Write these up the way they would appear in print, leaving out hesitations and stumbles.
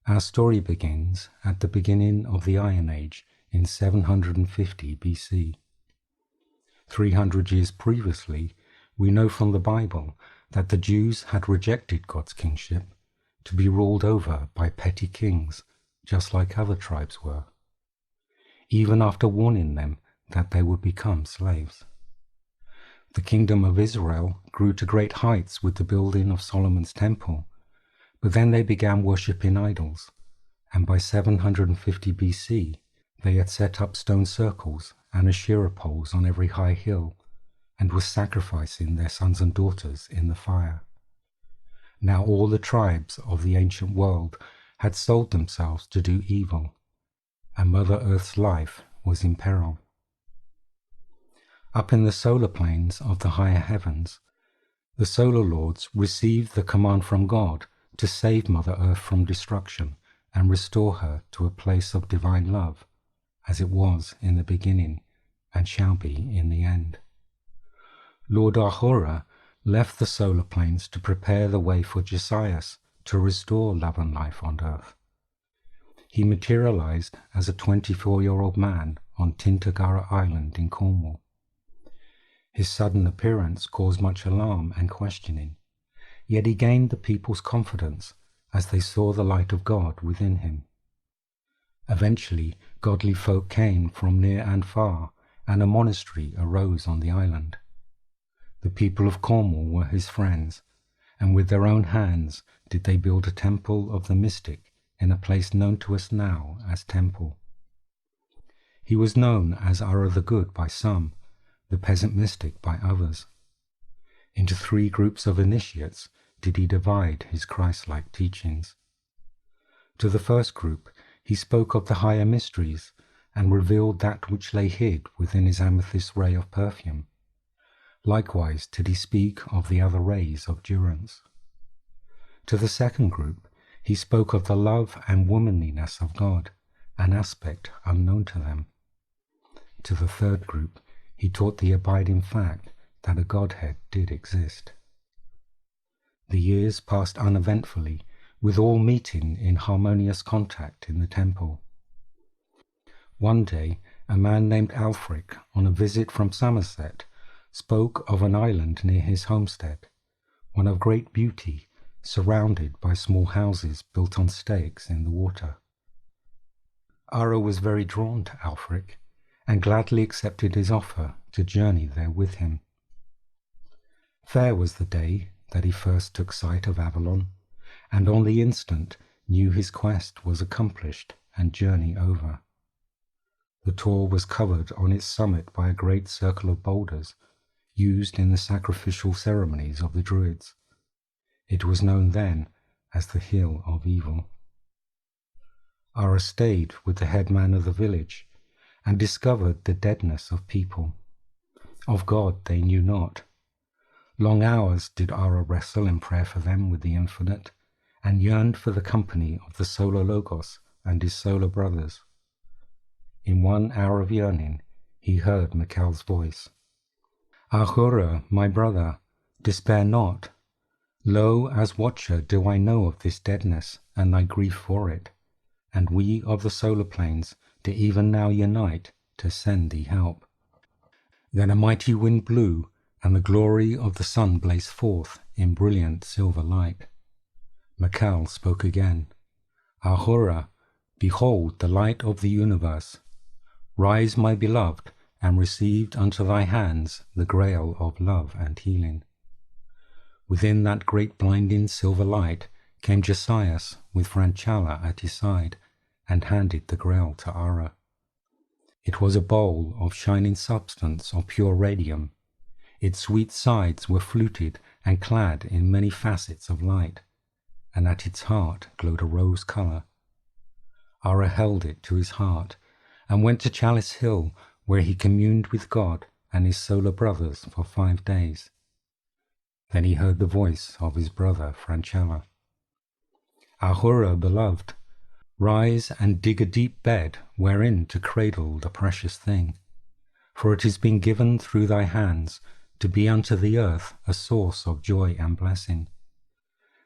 Our story begins at the beginning of the Iron Age in 750 BC. 300 years previously, we know from the Bible that the Jews had rejected God's kingship to be ruled over by petty kings, just like other tribes were, even after warning them that they would become slaves. The kingdom of Israel grew to great heights with the building of Solomon's temple, but then they began worshipping idols, and by 750 BC they had set up stone circles and Asherah poles on every high hill, and were sacrificing their sons and daughters in the fire. Now all the tribes of the ancient world had sold themselves to do evil, and Mother Earth's life was in peril. Up in the solar planes of the higher heavens, the solar lords received the command from God to save Mother Earth from destruction and restore her to a place of divine love, as it was in the beginning and shall be in the end. Lord Ahura left the solar planes to prepare the way for Josias to restore love and life on Earth. He materialized as a 24-year-old man on Tintagara Island in Cornwall. His sudden appearance caused much alarm and questioning, yet he gained the people's confidence as they saw the light of God within him. Eventually, godly folk came from near and far, and a monastery arose on the island. The people of Cornwall were his friends, and with their own hands did they build a temple of the mystic in a place known to us now as Temple. He was known as Ara the Good by some, the peasant mystic by others. Into 3 groups of initiates did he divide his Christ-like teachings. To the first group he spoke of the higher mysteries and revealed that which lay hid within his amethyst ray of perfume. Likewise did he speak of the other rays of durance. To the second group he spoke of the love and womanliness of God, an aspect unknown to them. To the third group he taught the abiding fact that a Godhead did exist. The years passed uneventfully, with all meeting in harmonious contact in the temple. One day, a man named Alfric, on a visit from Somerset, spoke of an island near his homestead, one of great beauty, surrounded by small houses built on stakes in the water. Ara was very drawn to Alfric, and gladly accepted his offer to journey there with him. Fair was the day that he first took sight of Avalon, and on the instant knew his quest was accomplished and journey over. The tour was covered on its summit by a great circle of boulders, used in the sacrificial ceremonies of the Druids. It was known then as the Hill of Evil. Ara stayed with the headman of the village, and discovered the deadness of people. Of God they knew not. Long hours did Ara wrestle in prayer for them with the infinite, and yearned for the company of the solar Logos and his solar brothers. In 1 hour of yearning, he heard Michael's voice. Ahura, my brother, despair not. Lo, as watcher do I know of this deadness, and thy grief for it, and we of the solar planes do even now unite to send thee help. Then a mighty wind blew, and the glory of the sun blazed forth in brilliant silver light. Michael spoke again. Ahura, behold the light of the universe. Rise, my beloved, and receive unto thy hands the Grail of love and healing. Within that great blinding silver light came Josias with Franchala at his side, and handed the Grail to Ara. It was a bowl of shining substance of pure radium. Its sweet sides were fluted and clad in many facets of light, and at its heart glowed a rose colour. Ara held it to his heart, and went to Chalice Hill, where he communed with God and his solar brothers for 5 days. Then he heard the voice of his brother Franchala. Ahura, beloved, rise and dig a deep bed wherein to cradle the precious thing, for it has been given through thy hands to be unto the earth a source of joy and blessing.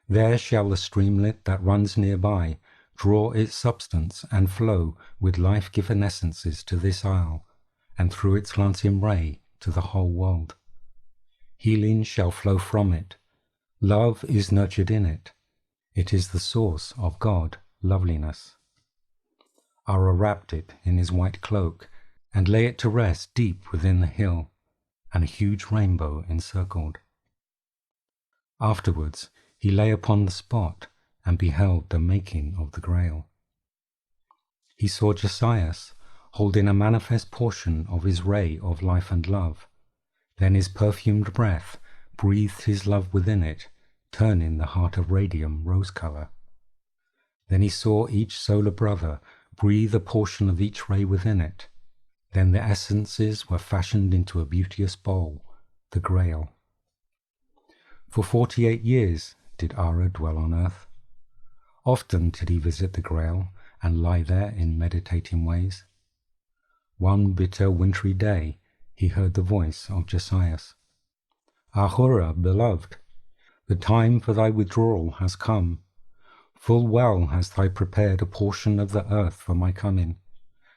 There shall the streamlet that runs nearby draw its substance and flow with life-given essences to this isle, and through its glancing ray to the whole world. Healing shall flow from it. Love is nurtured in it. It is the source of God, loveliness. Ara wrapped it in his white cloak and lay it to rest deep within the hill, and a huge rainbow encircled. Afterwards he lay upon the spot and beheld the making of the Grail. He saw Josias holding a manifest portion of his ray of life and love. Then his perfumed breath breathed his love within it, turning the heart of radium rose-color. Then he saw each solar brother breathe a portion of each ray within it. Then the essences were fashioned into a beauteous bowl, the Grail. For 48 years did Ara dwell on earth. Often did he visit the Grail and lie there in meditating ways. One bitter wintry day he heard the voice of Josias. Ahura, beloved, the time for thy withdrawal has come. Full well hast thou prepared a portion of the earth for my coming,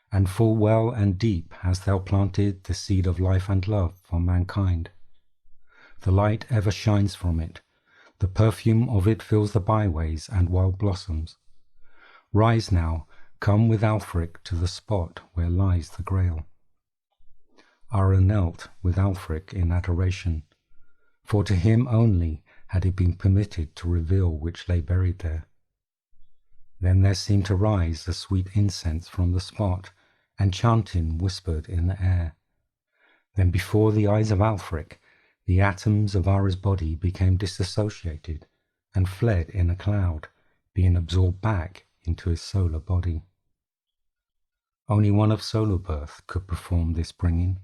and full well and deep hast thou planted the seed of life and love for mankind. The light ever shines from it, the perfume of it fills the byways and wild blossoms. Rise now, come with Alfric to the spot where lies the Grail. Ara knelt with Alfric in adoration, for to him only had it been permitted to reveal which lay buried there. Then there seemed to rise a sweet incense from the spot, and chanting whispered in the air. Then before the eyes of Alfric, the atoms of Ara's body became disassociated and fled in a cloud, being absorbed back into his solar body. Only one of solar birth could perform this bringing,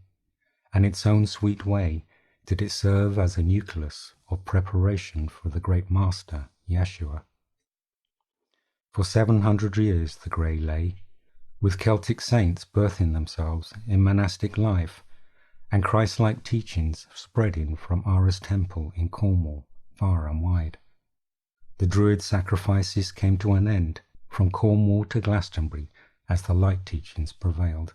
and its own sweet way did it serve as a nucleus of preparation for the great master, Yeshua. For 700 years the Grey lay, with Celtic saints birthing themselves in monastic life, and Christ-like teachings spreading from Ara's temple in Cornwall far and wide. The Druid sacrifices came to an end from Cornwall to Glastonbury as the light teachings prevailed.